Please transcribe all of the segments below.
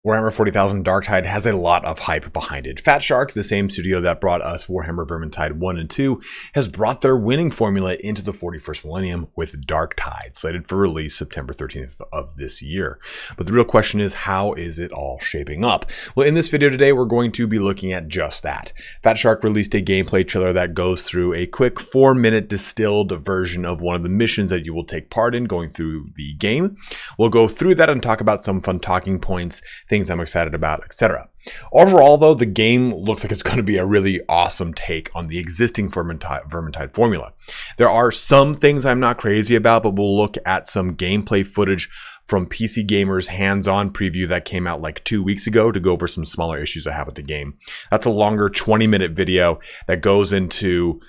Warhammer 40,000 Darktide has a lot of hype behind it. Fat Shark, the same studio that brought us Warhammer Vermintide 1 and 2, has brought their winning formula into the 41st millennium with Darktide, slated for release September 13th of this year. But the real question is, how is it all shaping up? Well, in this video today, we're going to be looking at just that. Fat Shark released a gameplay trailer that goes through a quick 4-minute distilled version of one of the missions that you will take part in going through the game. We'll go through that and talk about some fun talking points, things I'm excited about, etc. Overall, though, the game looks like it's going to be a really awesome take on the existing Vermintide formula. There are some things I'm not crazy about, but we'll look at some gameplay footage from PC Gamer's hands-on preview that came out like 2 weeks ago to go over some smaller issues I have with the game. That's a longer 20-minute video that goes into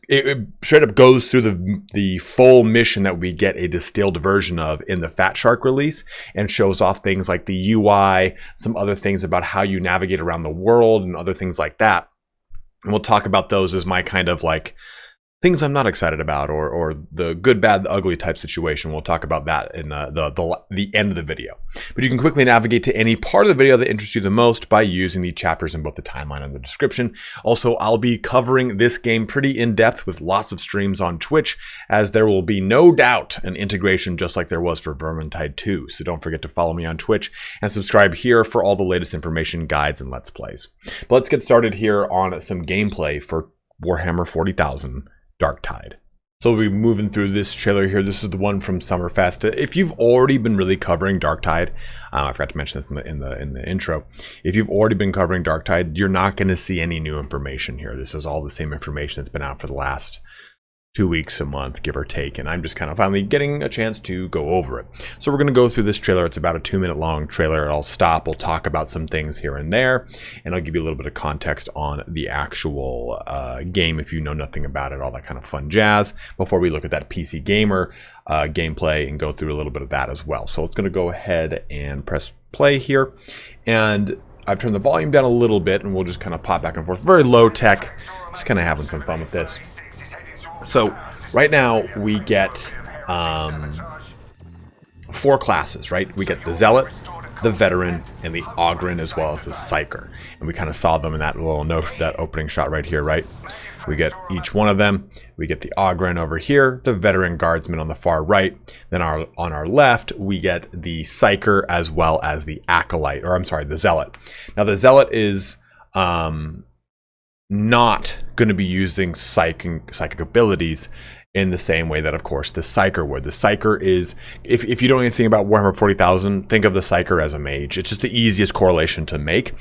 it straight up goes through the full mission that we get a distilled version of in the Fat Shark release, and shows off things like the UI, some other things about how you navigate around the world and other things like that. And we'll talk about those as my kind of like things I'm not excited about, or the good, bad, the ugly type situation. We'll talk about that in the end of the video. But you can quickly navigate to any part of the video that interests you the most by using the chapters in both the timeline and the description. Also, I'll be covering this game pretty in depth with lots of streams on Twitch, as there will be no doubt an integration just like there was for Vermintide 2. So don't forget to follow me on Twitch and subscribe here for all the latest information, guides, and Let's Plays. But let's get started here on some gameplay for Warhammer 40,000 Darktide. So we'll be moving through this trailer here. This is the one from Summerfest. If you've already been really covering Darktide, I forgot to mention this in the intro. If you've already been covering Darktide, you're not going to see any new information here. This is all the same information that's been out for the last 2 weeks, a month, give or take, and I'm just kind of finally getting a chance to go over it. So we're going to go through this trailer. It's about a 2-minute long trailer. I'll stop, we'll talk about some things here and there, and I'll give you a little bit of context on the actual game if you know nothing about it, all that kind of fun jazz, before we look at that PC Gamer gameplay and go through a little bit of that as well. So it's going to go ahead and press play here, and I've turned the volume down a little bit, and we'll just kind of pop back and forth. Very low tech, just kind of having some fun with this. So right now we get 4 classes, right? We get the Zealot, the Veteran, and the Ogryn, as well as the Psyker. And we kind of saw them in that little that opening shot right here, right? We get each one of them. We get the Ogryn over here, the Veteran Guardsman on the far right. Then on our left, we get the Psyker as well as the Acolyte, or I'm sorry, the Zealot. Now the Zealot is not going to be using psychic abilities in the same way that, of course, the Psyker would. The Psyker is, if you don't know anything about Warhammer 40,000, think of the Psyker as a mage. It's just the easiest correlation to make.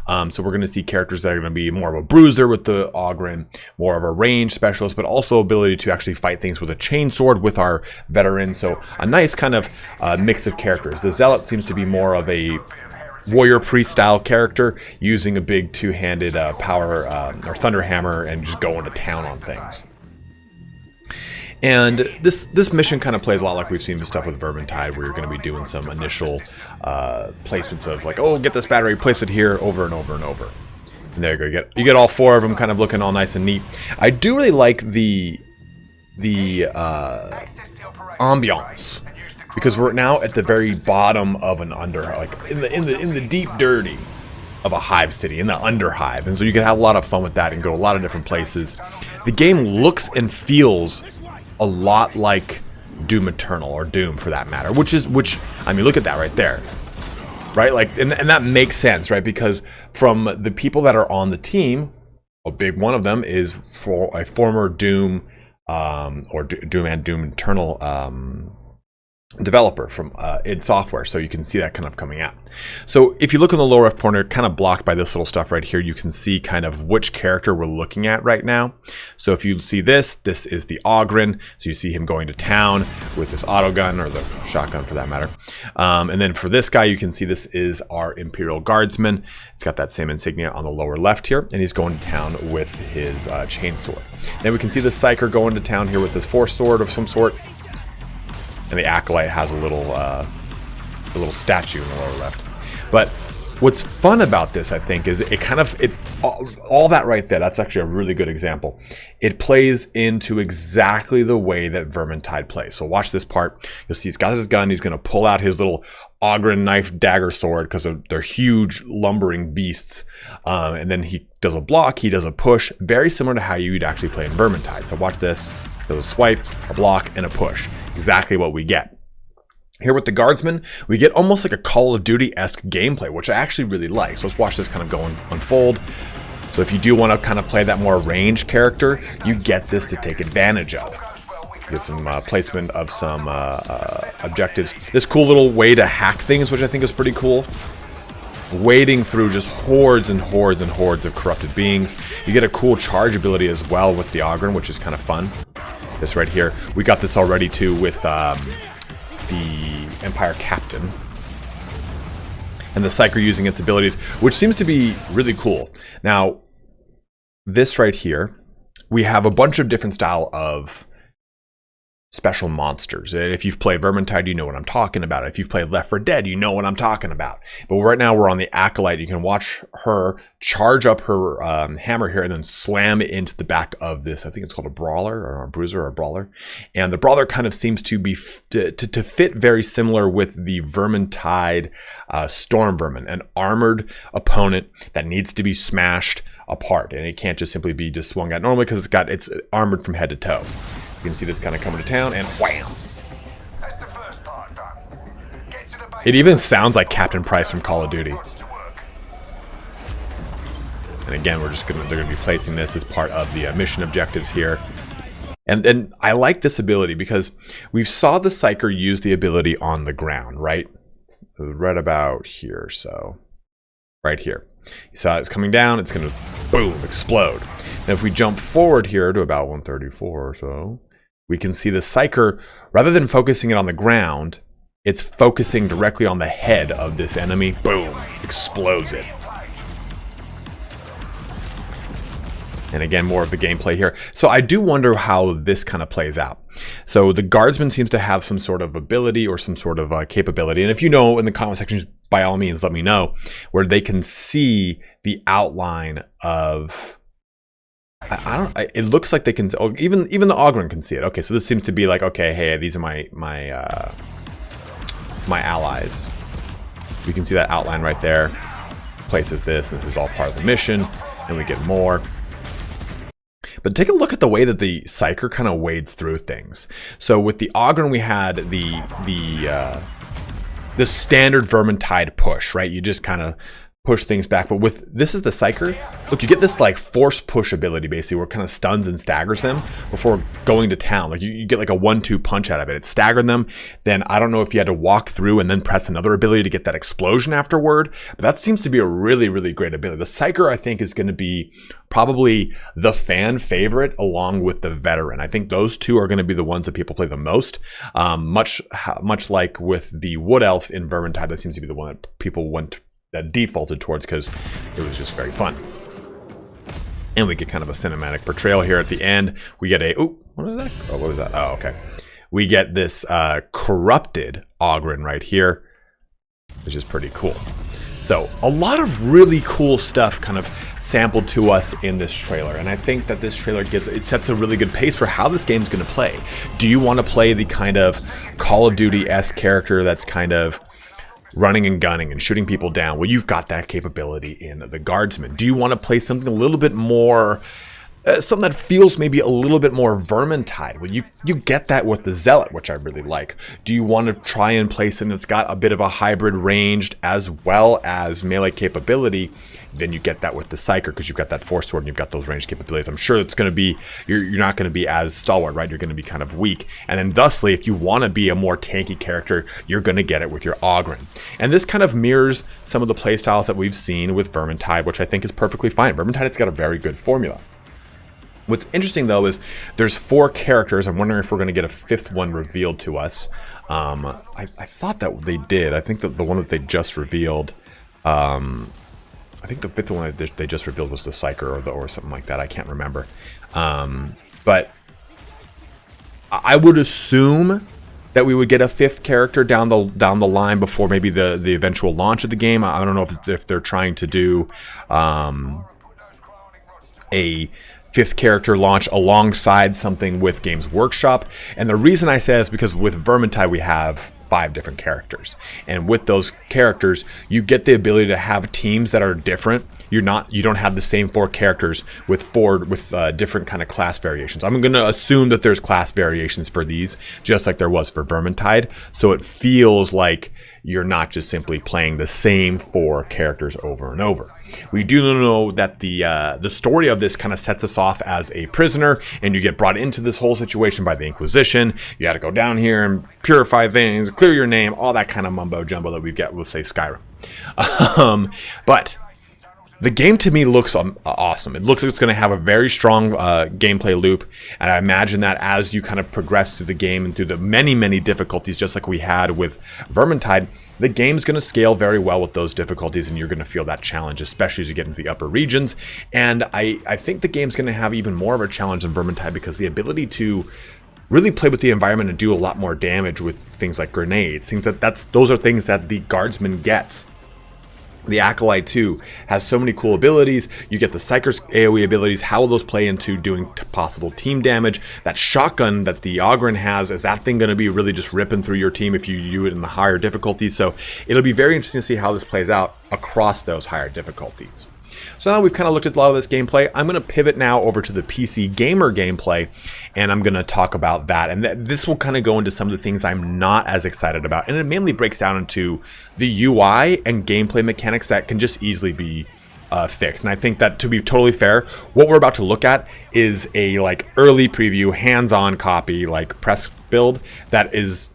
So we're going to see characters that are going to be more of a bruiser with the Ogryn, more of a range specialist, but also ability to actually fight things with a chainsword with our Veteran. So a nice kind of mix of characters. The Zealot seems to be more of a warrior priest style character, using a big two-handed power or thunder hammer and just going to town on things. And this mission kind of plays a lot like we've seen the stuff with Vermintide, where you're going to be doing some initial placements of like, oh, get this battery, place it here, over and over and over. And there you go. You get all 4 of them kind of looking all nice and neat. I do really like the ambiance, because we're now at the very bottom of an in the deep dirty of a hive city, in the underhive, and so you can have a lot of fun with that and go a lot of different places. The game looks and feels a lot like Doom Eternal, or Doom for that matter, which I mean, look at that right there, right? Like, and that makes sense, right? Because from the people that are on the team, a big one of them is for a former Doom or Doom and Doom Eternal developer from id Software, so you can see that kind of coming out. So if you look in the lower left corner, kind of blocked by this little stuff right here, you can see kind of which character we're looking at right now. So if you see this is the Ogryn, so you see him going to town with this auto gun, or the shotgun for that matter. And then for this guy, you can see this is our Imperial Guardsman. It's got that same insignia on the lower left here, and he's going to town with his chainsword. Then we can see the Psyker going to town here with his force sword of some sort. And the Acolyte has a little statue in the lower left. But what's fun about this, I think, is all that right there, that's actually a really good example. It plays into exactly the way that Vermintide plays. So watch this part. You'll see he's got his gun. He's going to pull out his little Ogren knife dagger sword because they're huge lumbering beasts. And then he does a block, he does a push, very similar to how you'd actually play in Vermintide. So watch this. There's a swipe, a block, and a push. Exactly what we get. Here with the Guardsman, we get almost like a Call of Duty-esque gameplay, which I actually really like. So let's watch this kind of go and unfold. So if you do want to kind of play that more ranged character, you get this to take advantage of. Get some placement of some objectives. This cool little way to hack things, which I think is pretty cool. Wading through just hordes and hordes and hordes of corrupted beings. You get a cool charge ability as well with the Ogren, which is kind of fun. This right here. We got this already too with the Empire Captain. And the Psyker using its abilities, which seems to be really cool. Now, this right here, we have a bunch of different style of special monsters. If you've played Vermintide, you know what I'm talking about. If you've played Left 4 Dead, you know what I'm talking about. But right now we're on the Acolyte. You can watch her charge up her hammer here and then slam it into the back of this. I think it's called a brawler or a bruiser or a brawler. And the brawler kind of seems to be to fit very similar with the Vermintide Storm Vermin, an armored opponent that needs to be smashed apart. And it can't just simply be just swung at normally because it's armored from head to toe. You can see this kind of coming to town, and wham! It even sounds like Captain Price from Call of Duty. And again, they're gonna be placing this as part of the mission objectives here. And I like this ability because we saw the Psyker use the ability on the ground, right? It's right about here, so right here. You saw it's coming down, it's gonna boom, explode. And if we jump forward here to about 134 or so, we can see the Psyker, rather than focusing it on the ground, it's focusing directly on the head of this enemy. Boom, explodes it. And again, more of the gameplay here. So I do wonder how this kind of plays out. So the Guardsman seems to have some sort of ability or some sort of capability. And if you know in the comment sections, by all means, let me know, where they can see the outline of... it looks like they can, even the Ogren can see it. Okay, so this seems to be like, okay, hey, these are my allies. We can see that outline right there. Places this is all part of the mission, and we get more. But take a look at the way that the Psyker kind of wades through things. So with the Ogren, we had the standard Vermintide push, right? You just kind of push things back. But with this is the Psyker. Look, you get this like force push ability basically where it kind of stuns and staggers them before going to town. Like you get like a 1-2 punch out of it. It staggered them. Then I don't know if you had to walk through and then press another ability to get that explosion afterward. But that seems to be a really, really great ability. The Psyker, I think, is going to be probably the fan favorite along with the Veteran. I think those two are going to be the ones that people play the most. Much like with the Wood Elf in Vermintide, that seems to be the one that people defaulted towards because it was just very fun. And we get kind of a cinematic portrayal here at the end. We get what was that? Oh, okay. We get this corrupted Ogren right here, which is pretty cool. So a lot of really cool stuff kind of sampled to us in this trailer. And I think that this trailer sets a really good pace for how this game's going to play. Do you want to play the kind of Call of Duty-esque character that's kind of running and gunning and shooting people down? Well, you've got that capability in the Guardsman. Do you want to play something a little bit more, something that feels maybe a little bit more Vermintide? Well, you get that with the Zealot, which I really like. Do you want to try and play something that's got a bit of a hybrid ranged as well as melee capability? Then you get that with the Psyker because you've got that Force Sword and you've got those ranged capabilities. I'm sure it's going to be, you're not going to be as stalwart, right? You're going to be kind of weak. And then thusly, if you want to be a more tanky character, you're going to get it with your Ogren. And this kind of mirrors some of the playstyles that we've seen with Vermintide, which I think is perfectly fine. Vermintide's got a very good formula. What's interesting though is there's 4 characters. I'm wondering if we're going to get a 5th one revealed to us. I thought that they did. I think that the one that they just revealed, I think the 5th one they just revealed was the Psyker or something like that. I can't remember. But I would assume that we would get a 5th character down the line before maybe the eventual launch of the game. I don't know if they're trying to do a 5th character launch alongside something with Games Workshop. And the reason I say is because with Vermintide we have 5 different characters. And with those characters, you get the ability to have teams that are different. You don't have the same 4 characters with different kind of class variations. I'm going to assume that there's class variations for these, just like there was for Vermintide. So it feels like you're not just simply playing the same 4 characters over and over. We do know that the story of this kind of sets us off as a prisoner, and you get brought into this whole situation by the Inquisition. You got to go down here and purify things, clear your name, all that kind of mumbo jumbo that we get with, say, Skyrim. But the game to me looks awesome. It looks like it's going to have a very strong gameplay loop, and I imagine that as you kind of progress through the game and through the many, many difficulties, just like we had with Vermintide, the game's going to scale very well with those difficulties, and you're going to feel that challenge, especially as you get into the upper regions. And I think the game's going to have even more of a challenge than Vermintide, because the ability to really play with the environment and do a lot more damage with things like grenades, those are things that the Guardsman gets. The Acolyte too has so many cool abilities. You get the Psyker's AoE abilities. How will those play into doing possible team damage? That shotgun that the Ogryn has, is that thing going to be really just ripping through your team if you do it in the higher difficulties? So it'll be very interesting to see how this plays out across those higher difficulties. So now we've kind of looked at a lot of this gameplay. I'm going to pivot now over to the PC gamer gameplay, and I'm going to talk about that. And this will kind of go into some of the things I'm not as excited about. And it mainly breaks down into the UI and gameplay mechanics that can just easily be fixed. And I think that, to be totally fair, what we're about to look at is a early preview, hands-on copy, press build that is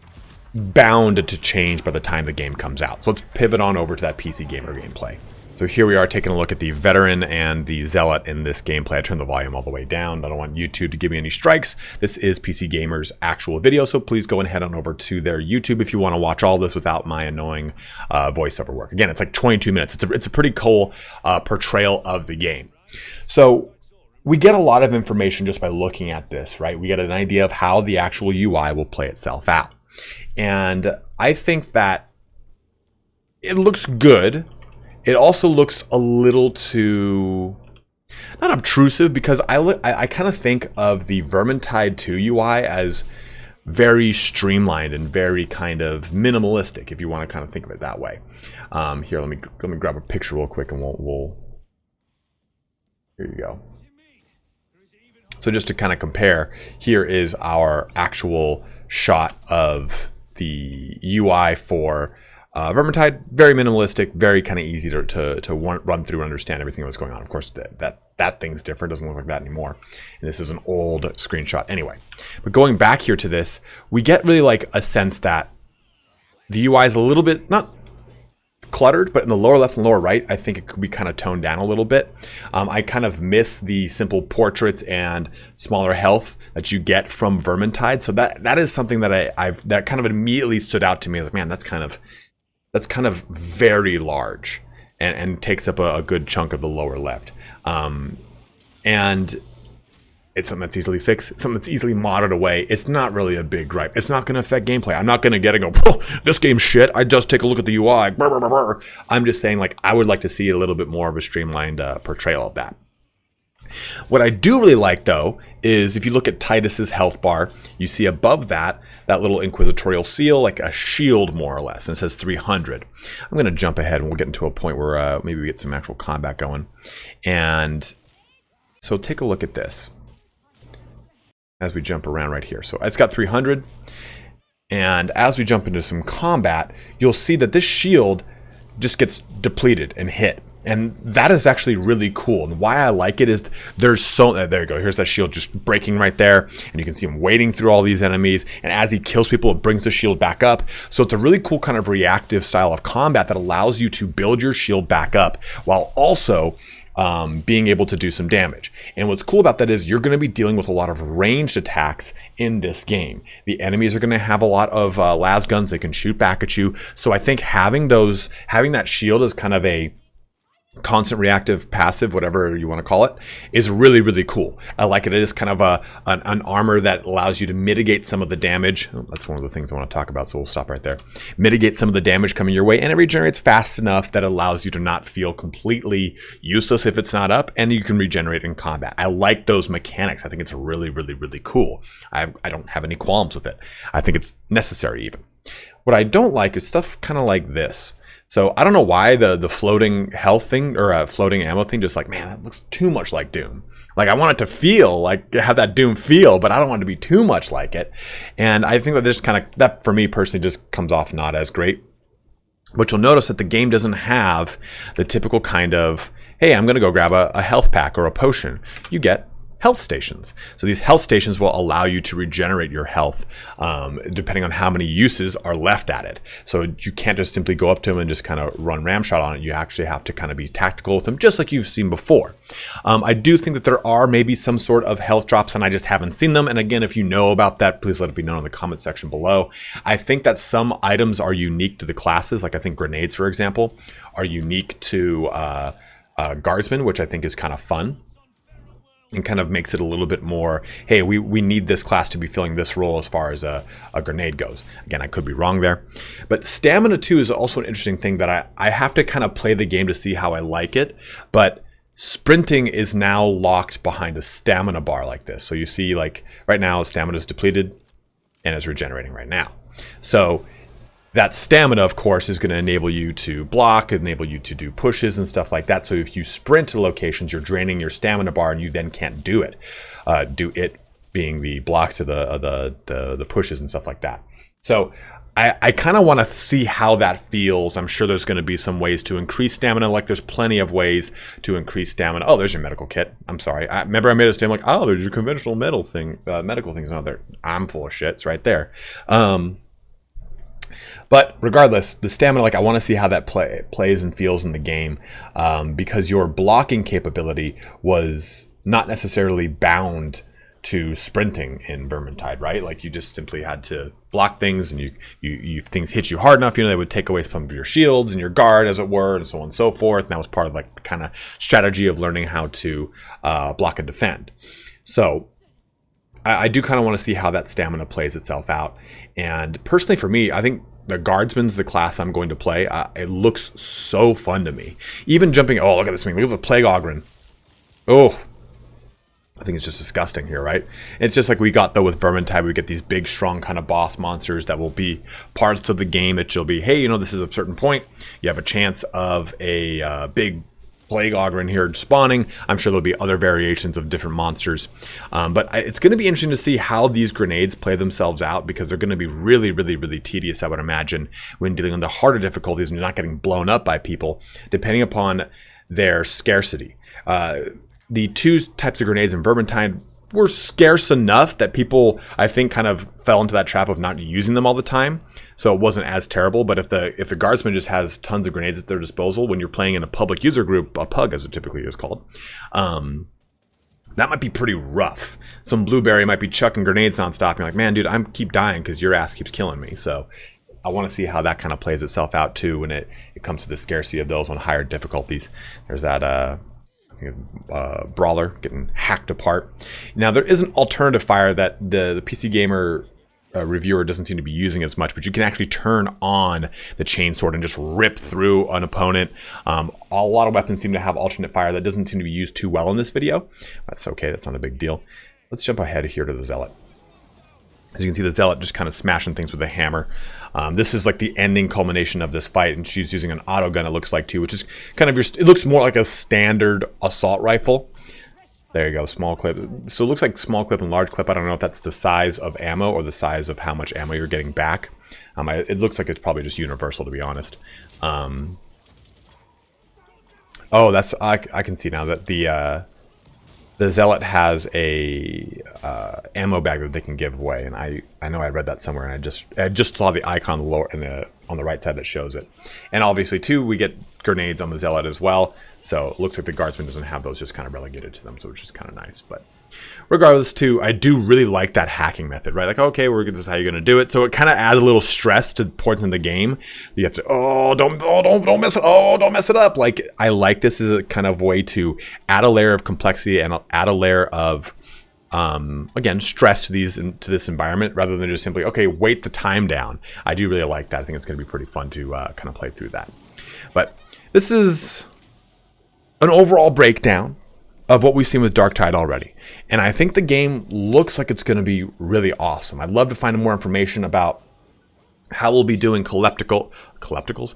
bound to change by the time the game comes out. So let's pivot on over to that PC gamer gameplay. So here we are taking a look at the Veteran and the Zealot in this gameplay. I turned the volume all the way down. I don't want YouTube to give me any strikes. This is PC Gamer's actual video, so please go and head on over to their YouTube if you want to watch all this without my annoying voiceover work. Again, it's 22 minutes. It's a pretty cool portrayal of the game. So we get a lot of information just by looking at this, right? We get an idea of how the actual UI will play itself out. And I think that it looks good. It also looks a little too, not obtrusive, because I kind of think of the Vermintide 2 UI as very streamlined and very kind of minimalistic, if you want to kind of think of it that way. Here, let me grab a picture real quick, and we'll here you go. So just to kind of compare, here is our actual shot of the UI for Vermintide. Very minimalistic, very kind of easy to run through and understand everything that was going on. Of course, that thing's different. Doesn't look like that anymore. And this is an old screenshot anyway. But going back here to this, we get really a sense that the UI is a little bit, not cluttered, but in the lower left and lower right, I think it could be kind of toned down a little bit. I kind of miss the simple portraits and smaller health that you get from Vermintide. So that is something that that kind of immediately stood out to me. I was like, man, that's kind of very large and takes up a good chunk of the lower left. And it's something that's easily fixed. It's something that's easily modded away. It's not really a big gripe. It's not going to affect gameplay. I'm not going to get it and go, oh, this game's shit. I just take a look at the UI. Brr, brr, brr, brr. I'm just saying, I would like to see a little bit more of a streamlined portrayal of that. What I do really like, though, is if you look at Titus's health bar, you see above that little inquisitorial seal, like a shield, more or less, and it says 300. I'm going to jump ahead, and we'll get into a point where maybe we get some actual combat going. And so take a look at this as we jump around right here. So it's got 300. And as we jump into some combat, you'll see that this shield just gets depleted and hit. And that is actually really cool. And why I like it is there you go. Here's that shield just breaking right there. And you can see him wading through all these enemies. And as he kills people, it brings the shield back up. So it's a really cool kind of reactive style of combat that allows you to build your shield back up while also being able to do some damage. And what's cool about that is you're going to be dealing with a lot of ranged attacks in this game. The enemies are going to have a lot of las guns. They can shoot back at you. So I think having that shield as kind of a constant reactive passive, whatever you want to call it, is really, really cool. I like it. It is kind of an armor that allows you to mitigate some of the damage. That's one of the things I want to talk about, so we'll stop right there. Mitigate some of the damage coming your way, and it regenerates fast enough that allows you to not feel completely useless if it's not up, and you can regenerate in combat. I like those mechanics. I think it's really, really, really cool. I don't have any qualms with it. I think it's necessary even. What I don't like is stuff kind of like this. So I don't know why the floating health thing or floating ammo thing, just like, man, that looks too much like Doom. Like I want it to feel like, have that Doom feel, but I don't want it to be too much like it. And I think that this kind of, that for me personally just comes off not as great. But you'll notice that the game doesn't have the typical kind of, hey, I'm going to go grab a health pack or a potion. You get health stations. So these health stations will allow you to regenerate your health depending on how many uses are left at it. So you can't just simply go up to them and just kind of run ramshot on it. You actually have to kind of be tactical with them, just like you've seen before. I do think that there are maybe some sort of health drops, and I just haven't seen them. And again, if you know about that, please let it be known in the comment section below. I think that some items are unique to the classes. Like I think grenades, for example, are unique to guardsmen, which I think is kind of fun. And kind of makes it a little bit more, hey, we need this class to be filling this role as far as a grenade goes. Again, I could be wrong there. But stamina too is also an interesting thing that I have to kind of play the game to see how I like it. But sprinting is now locked behind a stamina bar like this. So you see like right now stamina is depleted and is regenerating right now. So that stamina, of course, is going to enable you to block, enable you to do pushes and stuff like that. So if you sprint to locations, you're draining your stamina bar and you then can't do it. Do it being the blocks of the pushes and stuff like that. So I kind of want to see how that feels. I'm sure there's going to be some ways to increase stamina. Like there's plenty of ways to increase stamina. Oh, there's your medical kit. I'm sorry. Remember I made a statement like, oh, there's your conventional medical things out there. I'm full of shit. It's right there. But regardless, the stamina, like I want to see how that plays and feels in the game because your blocking capability was not necessarily bound to sprinting in Vermintide, right? Like you just simply had to block things and you things hit you hard enough, they would take away some of your shields and your guard, as it were, and so on and so forth. And that was part of like the kind of strategy of learning how to block and defend. So I do kind of want to see how that stamina plays itself out. And personally for me, I think the Guardsman's the class I'm going to play. It looks so fun to me. Even jumping, oh, look at this thing. Look at the Plague Ogren. Oh, I think it's just disgusting here, right? It's just like we got, though, with Vermintide. We get these big, strong kind of boss monsters that will be parts of the game that you'll be, hey, this is a certain point. You have a chance of a big Plague Ogren here spawning. I'm sure there'll be other variations of different monsters. But it's going to be interesting to see how these grenades play themselves out, because they're going to be really, really, really tedious, I would imagine, when dealing with the harder difficulties and you're not getting blown up by people, depending upon their scarcity. The two types of grenades in Vermintide were scarce enough that people, I think, kind of fell into that trap of not using them all the time. So it wasn't as terrible. But if the Guardsman just has tons of grenades at their disposal when you're playing in a public user group, a PUG as it typically is called, that might be pretty rough. Some blueberry might be chucking grenades nonstop. You're like, man, dude, I keep dying because your ass keeps killing me. So I want to see how that kind of plays itself out too when it comes to the scarcity of those on higher difficulties. There's that brawler getting hacked apart. Now there is an alternative fire that the PC Gamer reviewer doesn't seem to be using as much, but you can actually turn on the chainsword and just rip through an opponent. A lot of weapons seem to have alternate fire that doesn't seem to be used too well in this video. That's okay, that's not a big deal. Let's jump ahead here to the Zealot. As you can see, the Zealot just kind of smashing things with a hammer. This is like the ending culmination of this fight, and she's using an auto gun, it looks like, too, which is kind of it looks more like a standard assault rifle. There you go, small clip. So it looks like small clip and large clip. I don't know if that's the size of ammo or the size of how much ammo you're getting back. It looks like it's probably just universal, to be honest. Oh, that's I can see now that the Zealot has a ammo bag that they can give away, and I know I read that somewhere, and I just saw the icon on the lower on the right side that shows it. And obviously too, we get grenades on the Zealot as well, so it looks like the Guardsman doesn't have those, just kind of relegated to them, so which is kind of nice. But regardless too, I do really like that hacking method, right? Like, okay, this is how you're gonna do it. So it kind of adds a little stress to points in the game. You have to, don't mess it up. Like, I like this as a kind of way to add a layer of complexity and add a layer of again, stress to this environment, rather than just simply, okay, wait the time down. I do really like that. I think it's going to be pretty fun to kind of play through that. But this is an overall breakdown of what we've seen with Darktide already. And I think the game looks like it's going to be really awesome. I'd love to find more information about how we'll be doing collectibles,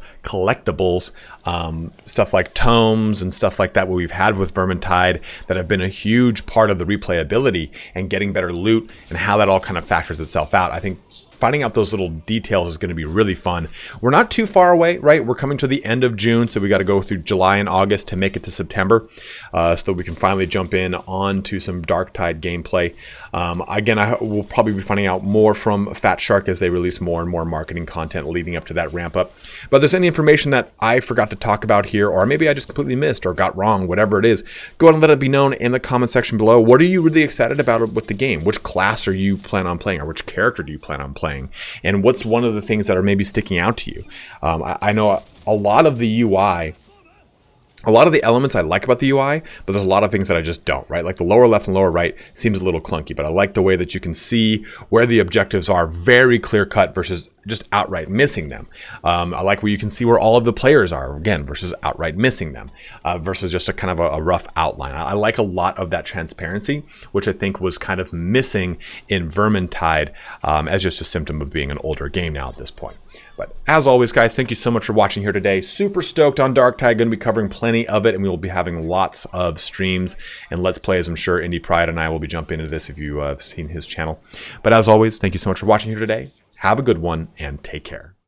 stuff like tomes and stuff like that, what we've had with Vermintide that have been a huge part of the replayability and getting better loot, and how that all kind of factors itself out. I think finding out those little details is going to be really fun. We're not too far away, right? We're coming to the end of June, so we got to go through July and August to make it to September, so that we can finally jump in onto some Darktide gameplay. Again, we'll probably be finding out more from Fat Shark as they release more and more marketing content leading up to that ramp up. But if there's any information that I forgot to talk about here, or maybe I just completely missed or got wrong, whatever it is, go ahead and let it be known in the comment section below. What are you really excited about with the game? Which class are you plan on playing, or which character do you plan on playing? And what's one of the things that are maybe sticking out to you? I know a lot of the UI, a lot of the elements I like about the UI, but there's a lot of things that I just don't, right? Like the lower left and lower right seems a little clunky, but I like the way that you can see where the objectives are very clear cut versus just outright missing them. I like where you can see where all of the players are, again, versus outright missing them, versus just a kind of a rough outline. I like a lot of that transparency, which I think was kind of missing in Vermintide, as just a symptom of being an older game now at this point. But as always, guys, thank you so much for watching here today. Super stoked on Darktide. Going to be covering plenty of it, and we will be having lots of streams and Let's Plays. I'm sure Indie Pride and I will be jumping into this if you have seen his channel. But as always, thank you so much for watching here today. Have a good one, and take care.